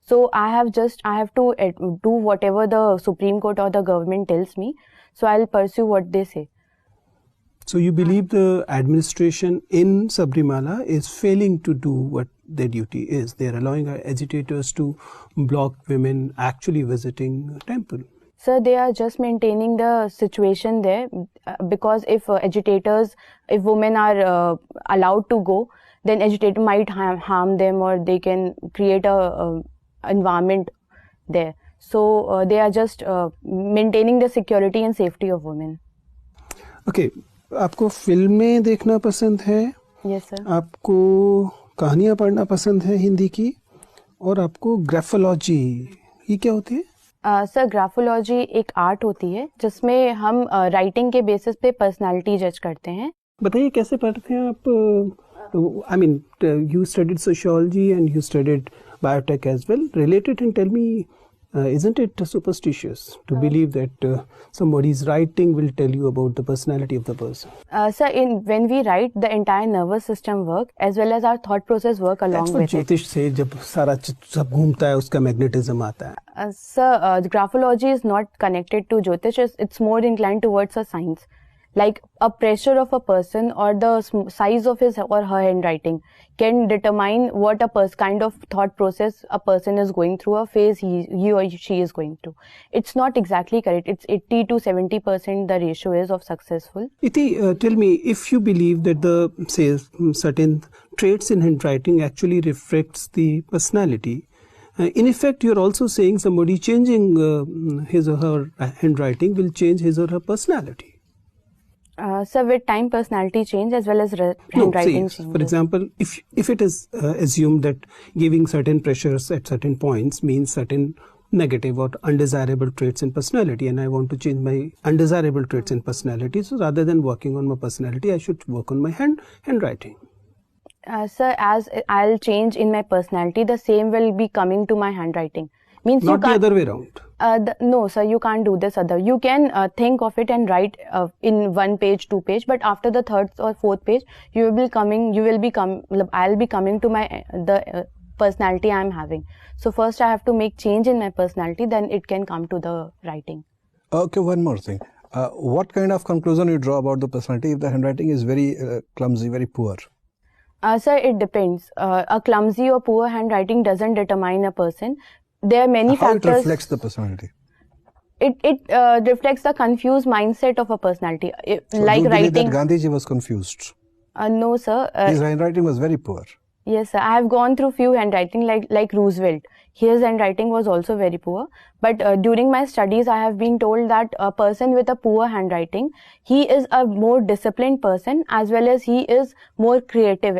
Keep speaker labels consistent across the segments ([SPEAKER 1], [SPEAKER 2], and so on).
[SPEAKER 1] So I have to do whatever the Supreme Court or the government tells me. So I'll pursue what they say.
[SPEAKER 2] So you believe the administration in Sabrimala is failing to do what their duty is? They are allowing agitators to block women actually visiting temple.
[SPEAKER 1] Sir, they are just maintaining the situation there because if women are allowed to go, then agitator might harm them, or they can create a environment there. So they are just maintaining the security and safety of women.
[SPEAKER 2] Okay, आपको फिल्में देखना पसंद है?
[SPEAKER 1] Yes sir.
[SPEAKER 2] आपको कहानियाँ पढ़ना पसंद है हिंदी की, और आपको ग्राफोलॉजी, ये क्या होती है?
[SPEAKER 1] सर, ग्राफोलॉजी एक आर्ट होती है जिसमें हम राइटिंग के बेसिस पे पर्सनालिटी जज करते हैं.
[SPEAKER 2] बताइए कैसे पढ़ते हैं आप? I mean, you studied sociology and you studied biotech as well. Relate it and tell me, isn't it superstitious to believe that somebody's writing will tell you about the personality of the person?
[SPEAKER 1] Sir, when we write, the entire nervous system work as well as our thought process work along with it.
[SPEAKER 2] ज्योतिष से जब सारा सब घूमता है उसका magnetism आता है.
[SPEAKER 1] Sir, graphology is not connected to Jyotish. It's more inclined towards a science. Like a pressure of a person or the size of his or her handwriting can determine what kind of thought process a person is going through, a phase he or she is going through. It's not exactly correct. It's 80 to 70% the ratio is of successful.
[SPEAKER 2] Iti, tell me, if you believe that the certain traits in handwriting actually reflects the personality, in effect you're also saying somebody changing his or her handwriting will change his or her personality.
[SPEAKER 1] So with time, personality change as well as handwriting change.
[SPEAKER 2] For example, if it is assumed that giving certain pressures at certain points means certain negative or undesirable traits in personality, and I want to change my undesirable traits in personality, so rather than working on my personality, I should work on my handwriting.
[SPEAKER 1] Sir, as I'll change in my personality, the same will be coming to my handwriting. Means
[SPEAKER 2] not the other way around.
[SPEAKER 1] No, sir, you can't do this other. You can think of it and write in 1 page, 2 page, but after the 3rd or 4th page, I'll be coming to the personality I'm having. So first I have to make change in my personality, then it can come to the writing.
[SPEAKER 3] Okay, one more thing. What kind of conclusion you draw about the personality if the handwriting is very clumsy, very poor?
[SPEAKER 1] Sir, it depends. A clumsy or poor handwriting doesn't determine a person. There are many factors.
[SPEAKER 3] How it reflects the personality?
[SPEAKER 1] It reflects the confused mindset of a personality.
[SPEAKER 3] So
[SPEAKER 1] like
[SPEAKER 3] you
[SPEAKER 1] writing.
[SPEAKER 3] That Gandhiji was confused?
[SPEAKER 1] No, sir.
[SPEAKER 3] His handwriting was very poor.
[SPEAKER 1] Yes, sir. I have gone through few handwriting like Roosevelt. His handwriting was also very poor. But during my studies, I have been told that a person with a poor handwriting, he is a more disciplined person as well as he is more creative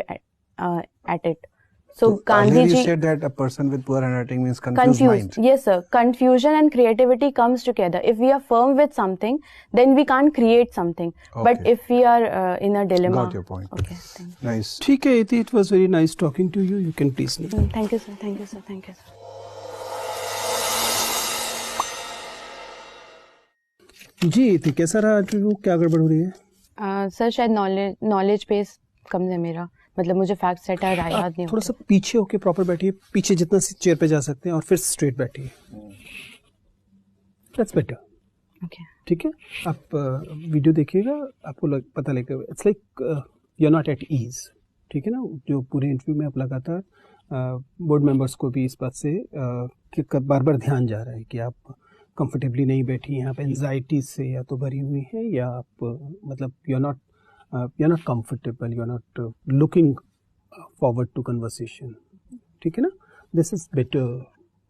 [SPEAKER 1] at it. So Gandhiji
[SPEAKER 3] said that a person with poor handwriting means confused mind.
[SPEAKER 1] Yes, sir. Confusion and creativity comes together. If we are firm with something, then we can't create something. Okay. But if we are in a dilemma.
[SPEAKER 3] Got your point.
[SPEAKER 1] Okay. Thank you.
[SPEAKER 3] Nice.
[SPEAKER 2] ठीक है, Iti, it was very nice talking to you. You can please leave.
[SPEAKER 1] Thank you, sir. Thank you, sir. Thank you, sir.
[SPEAKER 2] Ji Iti, कैसा रहा interview? क्या गड़बड़ हो रही है?
[SPEAKER 1] Sir, शायद नॉलेज बेस कम है मेरा. मतलब मुझे फैक्ट सेट याद नहीं.
[SPEAKER 2] थोड़ा सा पीछे होके प्रॉपर बैठिए, पीछे जितना चेयर पे जा सकते हैं, और फिर स्ट्रेट बैठिए. That's better.
[SPEAKER 1] ओके,
[SPEAKER 2] ठीक है. आप वीडियो देखिएगा, आपको पता लगेगा. It's like you are not at ease. ठीक है ना. जो पूरे इंटरव्यू में आप लगातार बोर्ड मेंबर्स को भी इस बात से बार बार ध्यान जा रहा है कि आप कंफर्टेबली नहीं बैठी हैं, आप एंजाइटी से या तो भरी हुई हैं, या आप मतलब you are not comfortable, you are not looking forward to conversation. ठीक है ना. This is better.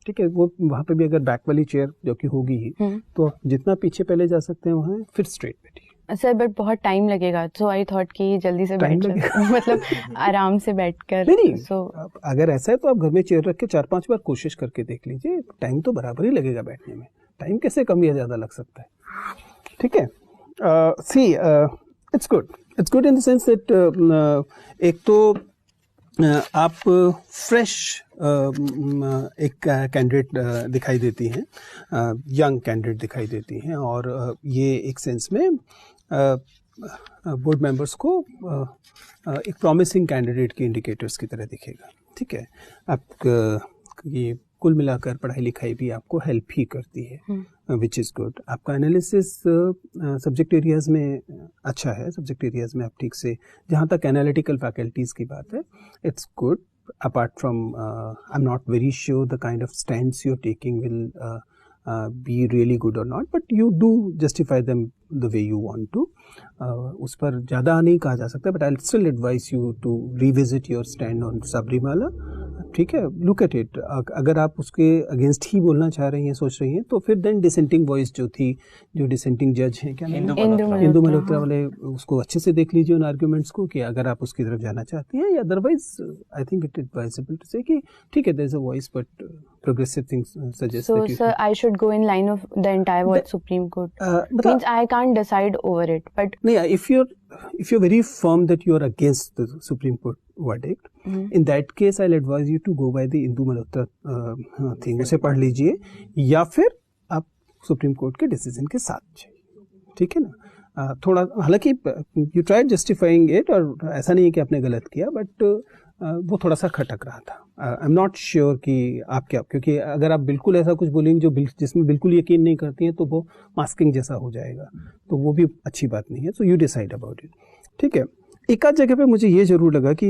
[SPEAKER 2] ठीक है. वो वहाँ पे भी अगर बैक वाली चेयर जो कि होगी तो जितना पीछे पहले जा सकते हैं वहाँ, फिर स्ट्रेट बैठिए.
[SPEAKER 1] सर, बट बहुत टाइम लगेगा, सो आई थॉट कि जल्दी से बैठ मतलब आराम से बैठकर.
[SPEAKER 2] नहीं,
[SPEAKER 1] सो
[SPEAKER 2] अगर ऐसा है तो आप घर में चेयर रख के 4-5 बार कोशिश करके देख लीजिए. टाइम तो बराबर ही लगेगा बैठने में. टाइम कैसे कम या ज़्यादा लग सकता है? ठीक है. See it's good. It's good in the sense that एक तो आप फ्रेश एक कैंडिडेट दिखाई देती हैं, यंग कैंडिडेट दिखाई देती हैं, और ये एक सेंस में बोर्ड मेंबर्स को एक प्रॉमिसिंग कैंडिडेट के इंडिकेटर्स की तरह दिखेगा. ठीक है. आप कि कुल मिलाकर पढ़ाई लिखाई भी आपको हेल्प ही करती है, विच इज़ गुड। आपका एनालिसिस सब्जेक्ट एरियाज में अच्छा है, सब्जेक्ट एरियाज में आप ठीक से, जहाँ तक एनालिटिकल फैकल्टीज़ की बात है, it's good. Apart from, I'm not very sure the kind of stance you're taking will be really good or not, but you do justify them the way you want to. उस पर ज़्यादा नहीं कहा जा सकता, but I'll still advise you to revisit your stand on Sabrimala. ठीक है, look at it. अगर आप उसके अगेंस्ट ही बोलना चाह रही हैं, सोच रही हैं, तो फिर देन डिसेंटिंग वॉइस जो थी, जो डिसेंटिंग जज हैं, क्या इंदु मल्होत्रा वाले, उसको अच्छे से देख लीजिए उन आर्ग्यूमेंट्स को, कि अगर आप उसकी तरफ जाना चाहती हैं, या otherwise I think it advisable to say कि ठीक है, there is a voice but progressive things suggest
[SPEAKER 1] so
[SPEAKER 2] that you
[SPEAKER 1] sir I should go in line of the entire what Supreme Court means I can't decide over it, but
[SPEAKER 2] no, if you're very firm that you are against the Supreme Court verdict, in that case I'll advise you to go by the Indu Malhotra thing, उसे पढ़ लीजिए, या फिर आप supreme court के decision के साथ जाइए, ठीक है ना। थोड़ा, हालांकि यू ट्राइड जस्टिफाइंग इट, और ऐसा नहीं है कि आपने गलत किया, बट वो थोड़ा सा खटक रहा था। आई एम नॉट श्योर कि आप क्या, क्योंकि अगर आप बिल्कुल ऐसा कुछ बोलेंगे जो जिसमें बिल्कुल यकीन नहीं करती हैं, तो वो मास्किंग जैसा हो जाएगा, तो वो भी अच्छी बात नहीं है। So you decide about it, ठीक है। एक आध जगह पे मुझे ये ज़रूर लगा कि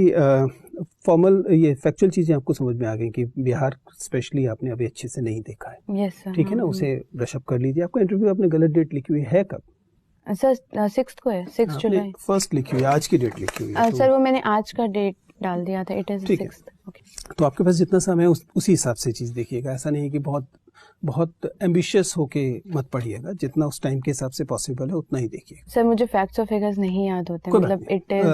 [SPEAKER 2] फॉर्मल, ये फैक्चुअल चीज़ें आपको समझ में आ गई कि बिहार स्पेशली आपने अभी अच्छे से नहीं देखा है, ठीक है ना, उसे ब्रशअप कर लीजिए। आपका इंटरव्यू आपने गलत डेट लिखी हुई है, कब?
[SPEAKER 1] सर 6 को है, 6 जुलाई
[SPEAKER 2] फर्स्ट लिखी हुई है, आज की डेट लिखी हुई है।
[SPEAKER 1] सर वो मैंने आज का डेट डाल दिया था, इट इज 6th।
[SPEAKER 2] तो आपके पास जितना समय है उसी हिसाब से चीज़ देखिएगा। ऐसा नहीं है कि बहुत एम्बिशियस होके मत पढ़िएगा, जितना उस टाइम के हिसाब से पॉसिबल है उतना ही देखिए।
[SPEAKER 1] सर मुझे फैक्ट्स और फिगर्स नहीं याद होते, मतलब इट इज,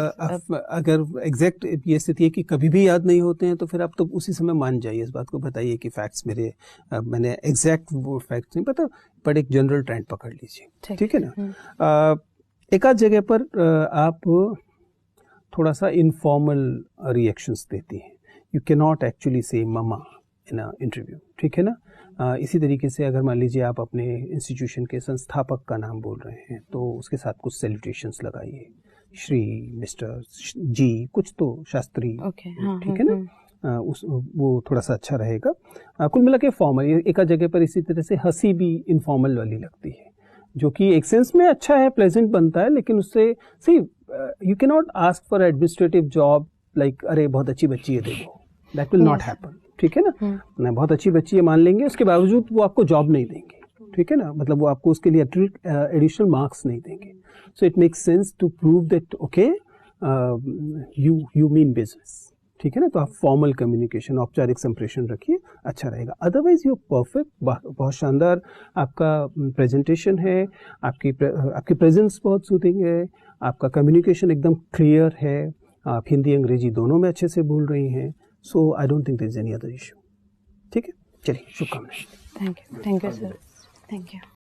[SPEAKER 2] अगर एग्जैक्ट ये स्थिति है कि कभी भी याद नहीं होते हैं, तो फिर आप तो उसी समय मान जाइए, इस बात को बताइए कि फैक्ट्स मैंने एग्जैक्ट वो फैक्ट्स नहीं पता, पर एक जनरल ट्रेंड पकड़ लीजिए, ठीक है ना। एक आध जगह पर आप थोड़ा सा इनफॉर्मल रिएक्शंस देती हैं, यू कैन नॉट एक्चुअली से ममा इन अ इंटरव्यू, ठीक है ना। इसी तरीके से अगर मान लीजिए आप अपने इंस्टीट्यूशन के संस्थापक का नाम बोल रहे हैं, तो उसके साथ कुछ सैल्यूटेशंस लगाइए, श्री, मिस्टर, जी, कुछ तो शास्त्री, ठीक है ना, वो थोड़ा सा अच्छा रहेगा। कुल मिला के फॉर्मल, एक आध जगह पर इसी तरह से हंसी भी इनफॉर्मल वाली लगती है, जो कि एक सेंस में अच्छा है, प्लेजेंट बनता है, लेकिन उससे see you can not ask for administrative job like अरे बहुत अच्छी बच्ची है देखो, दैट विल नॉट हैपन, ठीक है ना। बहुत अच्छी बच्ची है मान लेंगे, उसके बावजूद वो आपको जॉब नहीं देंगे, ठीक है ना, मतलब वो आपको उसके लिए एडिशनल मार्क्स नहीं देंगे। So it makes sense to prove that okay you mean business, ठीक है ना। तो आप फॉर्मल कम्युनिकेशन, औपचारिक संप्रेषण रखिए, अच्छा रहेगा। अदरवाइज यू परफेक्ट, बहुत शानदार आपका प्रेजेंटेशन है, आपकी प्रेजेंस बहुत सूथिंग है, आपका कम्युनिकेशन एकदम क्लियर है, आप हिंदी अंग्रेजी दोनों में अच्छे से बोल रही हैं। So I don't think there is any other issue, ठीक है। चलिए, शुभकामनाएं।
[SPEAKER 1] Thank you sir, thank you.